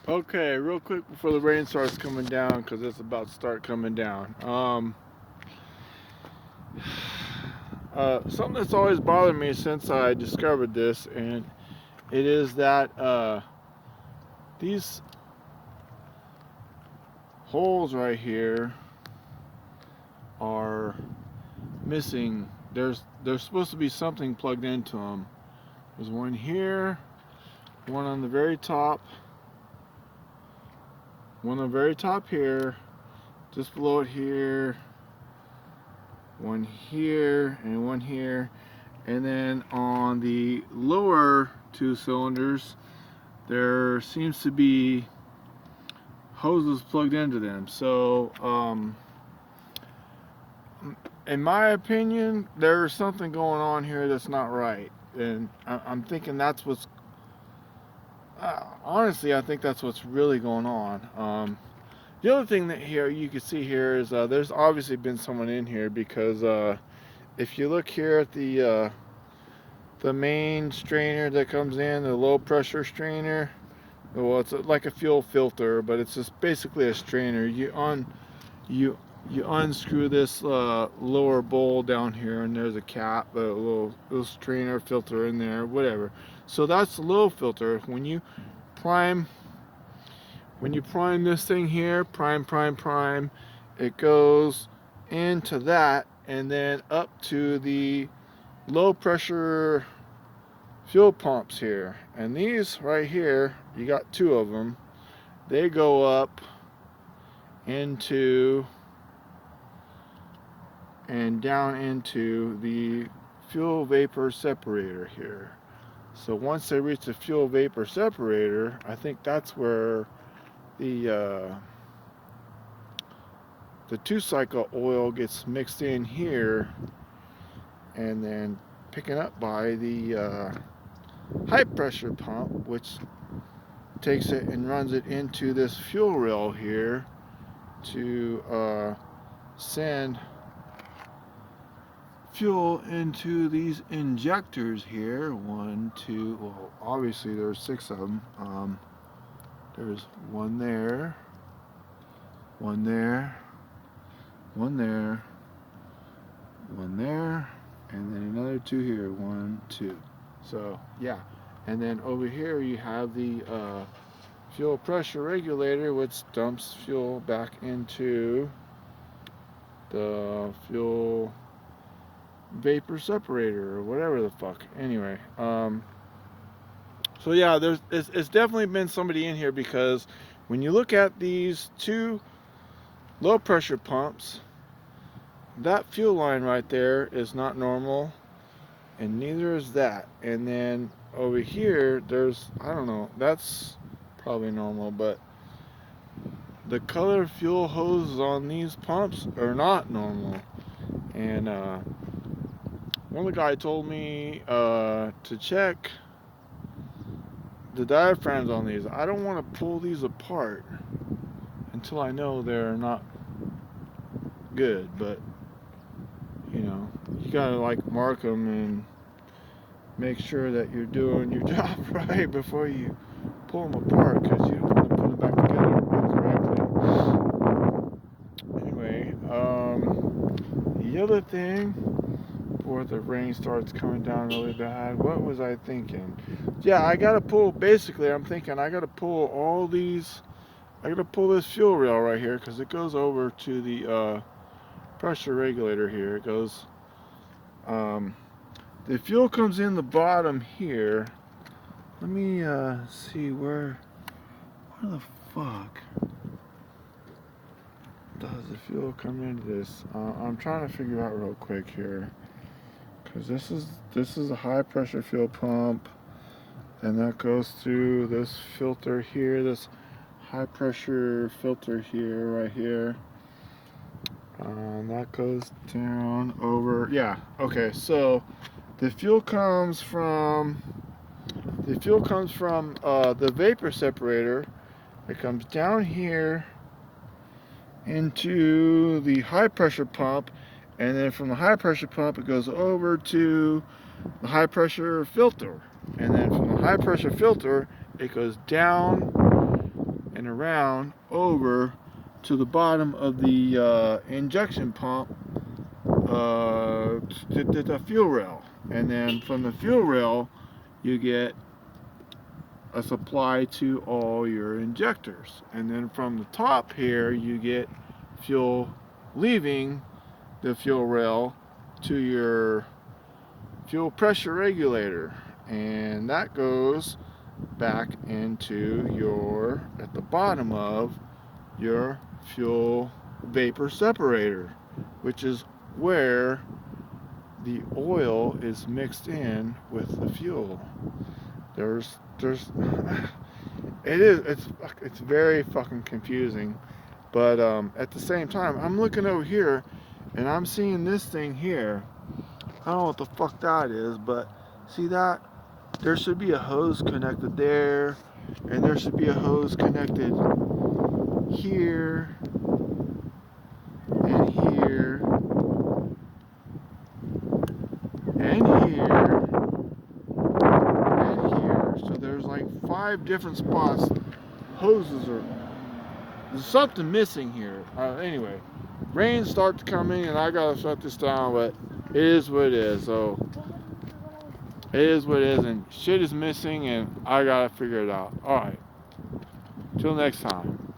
Okay, real quick before the rain starts coming down, because it's about to start coming down. Something that's always bothered me since I discovered this, and it is that these holes right here are missing. There's supposed to be something plugged into them. There's one here, one on the very top, one on the very top here, just below it here, one here, and one here. And then on the lower two cylinders, there seems to be hoses plugged into them. So, in my opinion, there's something going on here that's not right. And I'm thinking that's what's, honestly, I think that's what's really going on. The other thing that here you can see here is there's obviously been someone in here, because if you look here at the main strainer that comes in, the low pressure strainer, well, it's like a fuel filter, but it's just basically a strainer. You unscrew this lower bowl down here, and there's a cap, a little strainer filter in there, whatever. So that's the low filter. Prime when you prime this thing here, prime, it goes into that, and then up to the low pressure fuel pumps here. And these right here, you got two of them. They go up into and down into the fuel vapor separator here. So once they reach the fuel vapor separator, I think that's where the two-cycle oil gets mixed in here, and then picking up by the high pressure pump, which takes it and runs it into this fuel rail here to send fuel into these injectors here. One, two, well, obviously there's 6 of them. There's one there, one there, one there, one there, and then another 2 here. 1, 2. So yeah, and then over here you have the fuel pressure regulator, which dumps fuel back into the fuel vapor separator or whatever the fuck. Anyway, so yeah, it's definitely been somebody in here, because when you look at these 2 low pressure pumps, that fuel line right there is not normal, and neither is that. And then over here, there's, I don't know, that's probably normal, but the color fuel hoses on these pumps are not normal. And one guy told me to check the diaphragms on these. I don't want to pull these apart until I know they're not good, but you know, you gotta like mark them and make sure that you're doing your job right before you pull them apart, because you don't want to put them back together incorrectly. Anyway, the other thing, before the rain starts coming down really bad, what was I thinking? Yeah, I gotta pull, basically I'm thinking I gotta pull all these, I gotta pull this fuel rail right here, because it goes over to the pressure regulator here. It goes, the fuel comes in the bottom here. Let me see where the fuck does the fuel come into this? I'm trying to figure out real quick here, because this is a high pressure fuel pump, and that goes through this filter here, this high pressure filter here, right here. That goes down over, yeah, okay, so the fuel comes from the vapor separator. It comes down here into the high pressure pump, and then from the high pressure pump it goes over to the high pressure filter, and then from the high pressure filter it goes down and around over to the bottom of the injection pump, to the fuel rail. And then from the fuel rail, you get a supply to all your injectors. And then from the top here, you get fuel leaving the fuel rail to your fuel pressure regulator. And that goes back into your, at the bottom of your fuel vapor separator, which is where the oil is mixed in with the fuel. It's very fucking confusing, but at the same time, I'm looking over here and I'm seeing this thing here. I don't know what the fuck that is, but see that? There should be a hose connected there, and there should be a hose connected here, and here, and here, and here. So there's like 5 different spots. Hoses are, there's something missing here. Anyway, rain starts coming and I gotta shut this down, but it is what it is. So it is what it is, and shit is missing and I gotta figure it out. Alright, till next time.